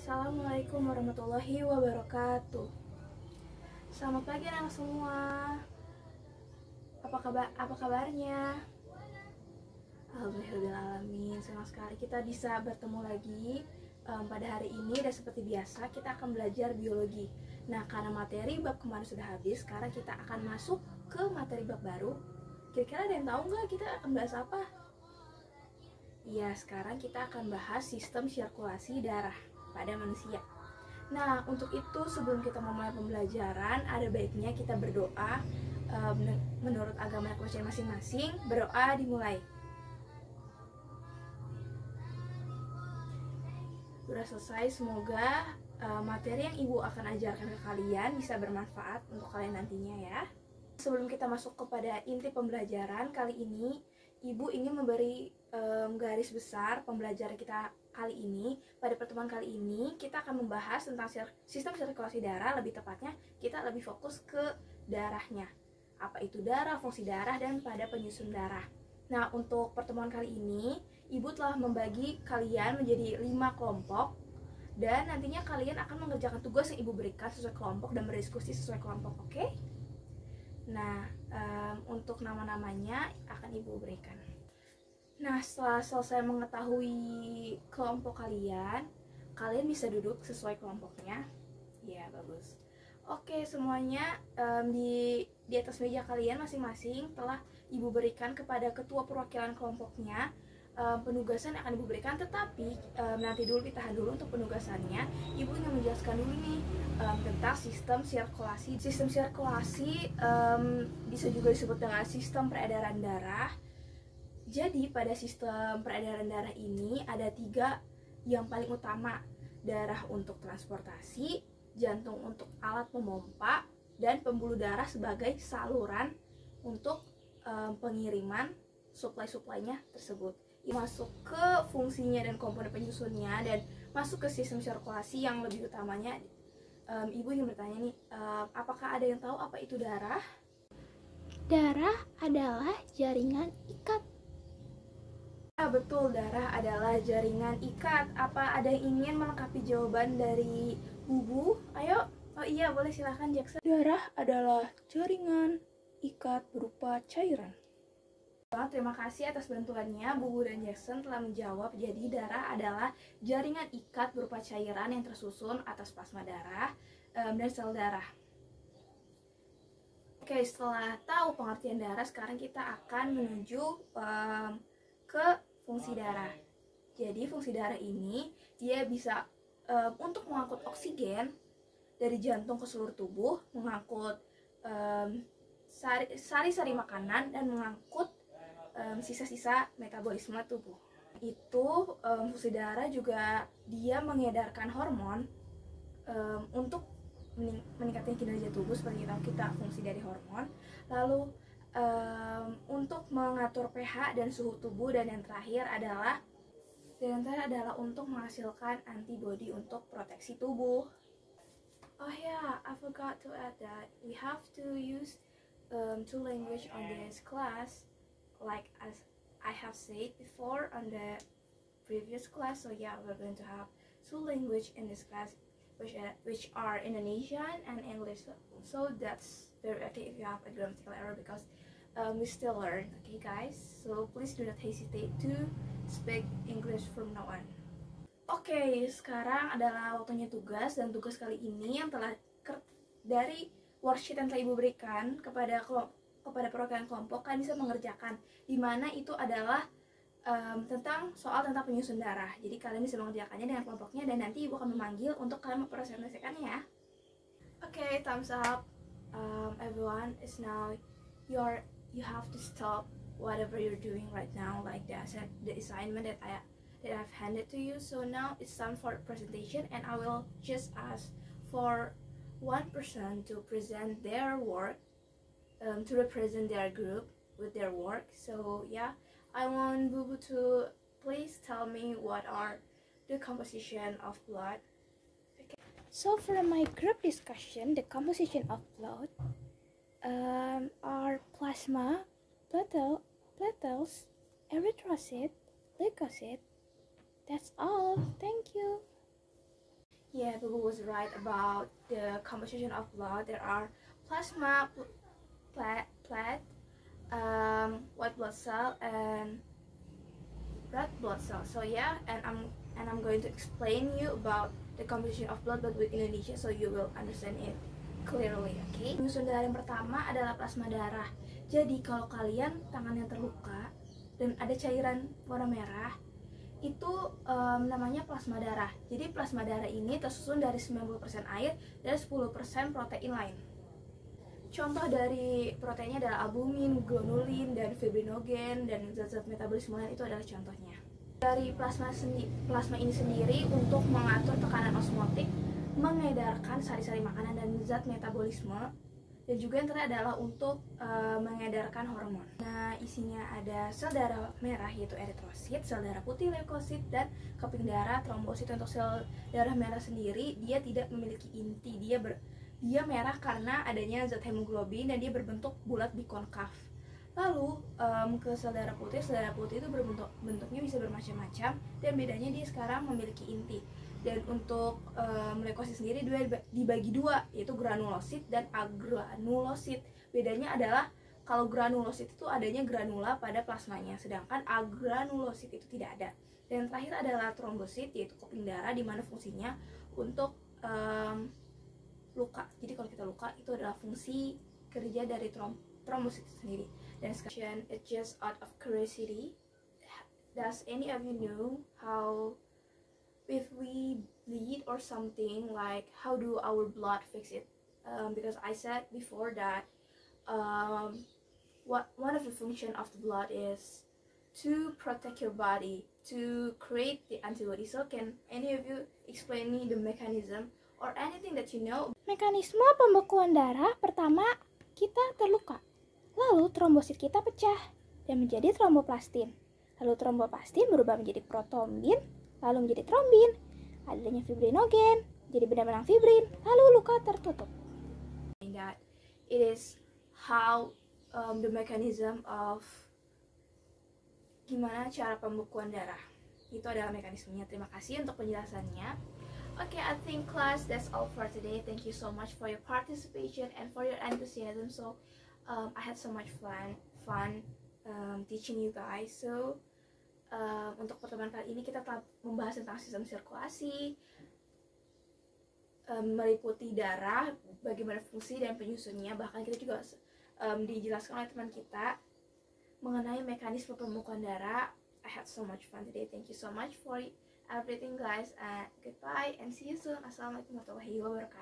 Assalamualaikum warahmatullahi wabarakatuh. Selamat pagi anak semua. Apa kabarnya? Alhamdulillahirrahmanirrahim. Senang sekali kita bisa bertemu lagi pada hari ini. Dan seperti biasa kita akan belajar biologi. Nah, karena materi bab kemarin sudah habis, sekarang kita akan masuk ke materi bab baru. Kira-kira ada yang tahu nggak kita akan bahas apa? Ya, sekarang kita akan bahas sistem sirkulasi darah pada manusia. Nah, untuk itu sebelum kita memulai pembelajaran, ada baiknya kita berdoa menurut agama yang percaya masing-masing. Berdoa dimulai. Sudah selesai, semoga materi yang Ibu akan ajarkan ke kalian bisa bermanfaat untuk kalian nantinya ya. Sebelum kita masuk kepada inti pembelajaran, kali ini Ibu ingin memberi garis besar pembelajaran kita kali ini. Pada pertemuan kali ini kita akan membahas tentang sistem sirkulasi darah. Lebih tepatnya kita lebih fokus ke darahnya. Apa itu darah, fungsi darah, dan pada penyusun darah. Nah, untuk pertemuan kali ini Ibu telah membagi kalian menjadi 5 kelompok. Dan nantinya kalian akan mengerjakan tugas yang Ibu berikan sesuai kelompok dan berdiskusi sesuai kelompok, oke? Nah, untuk nama-namanya akan Ibu berikan. Nah, setelah selesai mengetahui kelompok kalian bisa duduk sesuai kelompoknya. Ya, bagus. Oke, semuanya di atas meja kalian masing-masing telah Ibu berikan kepada ketua perwakilan kelompoknya penugasan yang akan Ibu berikan. Tetapi nanti dulu ditahan dulu untuk penugasannya. Ibu ingin menjelaskan dulu nih tentang sistem sirkulasi. Sistem sirkulasi bisa juga disebut dengan sistem peredaran darah. Jadi pada sistem peredaran darah ini ada 3 yang paling utama. Darah untuk transportasi, jantung untuk alat pemompa, dan pembuluh darah sebagai saluran untuk pengiriman suplai-suplainya tersebut. Masuk ke fungsinya dan komponen penyusunnya dan masuk ke sistem sirkulasi yang lebih utamanya. Ibu ingin bertanya nih, apakah ada yang tahu apa itu darah? Darah adalah jaringan ikat. Betul, darah adalah jaringan ikat. Apa ada yang ingin melengkapi jawaban dari Bubu? Ayo. Oh iya, boleh, silahkan Jackson. Darah adalah jaringan ikat berupa cairan. Terima kasih atas bantuannya. Bubu dan Jackson telah menjawab. Jadi darah adalah jaringan ikat berupa cairan yang tersusun atas plasma darah dan sel darah. Oke, setelah tahu pengertian darah, sekarang kita akan menuju ke fungsi darah. Jadi fungsi darah ini dia bisa untuk mengangkut oksigen dari jantung ke seluruh tubuh, mengangkut sari-sari makanan, dan mengangkut sisa-sisa metabolisme tubuh. Itu fungsi darah juga dia mengedarkan hormon untuk meningkatkan kinerja tubuh. Seperti kita fungsi dari hormon. Lalu untuk mengatur pH dan suhu tubuh, dan yang terakhir adalah untuk menghasilkan antibodi untuk proteksi tubuh. Oh yeah, I forgot to add that we have to use 2 language on this class, like as I have said before on the previous class. So yeah, we're going to have 2 language in this class, which are Indonesian and English. So that's very okay if you have a grammatical error, because we still learn, okay guys? So please do not hesitate to speak English from now on. Oke, sekarang adalah waktunya tugas, dan tugas kali ini yang telah dari worksheet yang telah Ibu berikan kepada perwakilan kelompok, kalian bisa mengerjakan, dimana itu adalah tentang penyusun darah. Jadi kalian bisa mengerjakannya dengan kelompoknya, dan nanti Ibu akan memanggil untuk kalian mempresentasikannya ya. Oke, thumbs up. Everyone, is now you have to stop whatever you're doing right now, like the assignment that I've handed to you. So now it's time for presentation, and I will just ask for one person to present their work, to represent their group with their work. So yeah, I want Bubu to please tell me what are the composition of blood. Okay. So for my group discussion, the composition of blood are plasma, platelets, erythrocyte, leukocyte. That's all. Thank you. Yeah, Bubu was right about the composition of blood. There are plasma, platelet, white blood cell, and red blood cell. So yeah, and I'm going to explain you about the composition of blood but with Indonesia, so you will understand it clearly. Okay. Penyusun darah yang pertama adalah plasma darah. Jadi kalau kalian tangannya terluka dan ada cairan warna merah, itu namanya plasma darah. Jadi plasma darah ini tersusun dari 90% air dan 10% protein lain. Contoh dari proteinnya adalah albumin, globulin, dan fibrinogen, dan zat-zat metabolisme lain itu adalah contohnya. Dari plasma ini sendiri untuk mengatur tekanan osmotik, mengedarkan sari-sari makanan dan zat metabolisme, dan juga yang terakhir adalah untuk mengedarkan hormon. Nah, isinya ada sel darah merah yaitu eritrosit, sel darah putih leukosit, dan keping darah trombosit. Untuk sel darah merah sendiri, dia tidak memiliki inti, dia merah karena adanya zat hemoglobin dan dia berbentuk bulat bikonkav. Lalu ke sel darah putih itu bentuknya bisa bermacam-macam dan bedanya dia sekarang memiliki inti. Dan untuk leukosit sendiri dia dibagi dua, yaitu granulosit dan agranulosit. Bedanya adalah kalau granulosit itu adanya granula pada plasmanya, sedangkan agranulosit itu tidak ada. Dan terakhir adalah trombosit, yaitu keping darah, di mana fungsinya untuk luka. Jadi kalau kita luka itu adalah fungsi kerja dari trombosit sendiri. Dan sekarang, it's just out of curiosity, does any of you know how if we bleed or something, like how do our blood fix it? Because I said before that one of the function of the blood is to protect your body, to create the antibody. So can any of you explain me the mechanism or anything that you know? Mekanisme pembekuan darah pertama, kita terluka. Lalu trombosit kita pecah dan menjadi tromboplastin. Lalu tromboplastin berubah menjadi protombin, lalu menjadi trombin. Adanya fibrinogen, jadi benang-benang fibrin, lalu luka tertutup. That it is how the mechanism of gimana cara pembekuan darah. Itu adalah mekanismenya. Terima kasih untuk penjelasannya. Okay, I think class that's all for today. Thank you so much for your participation and for your enthusiasm. So I had so much fun teaching you guys. So untuk pertemuan kali ini kita telah membahas tentang sistem sirkulasi, meliputi darah, bagaimana fungsi dan penyusunnya. Bahkan kita juga dijelaskan oleh teman kita mengenai mekanisme pembekuan darah. I had so much fun today. Thank you so much for everything guys, and goodbye and see you soon. Assalamualaikum warahmatullahi wabarakatuh.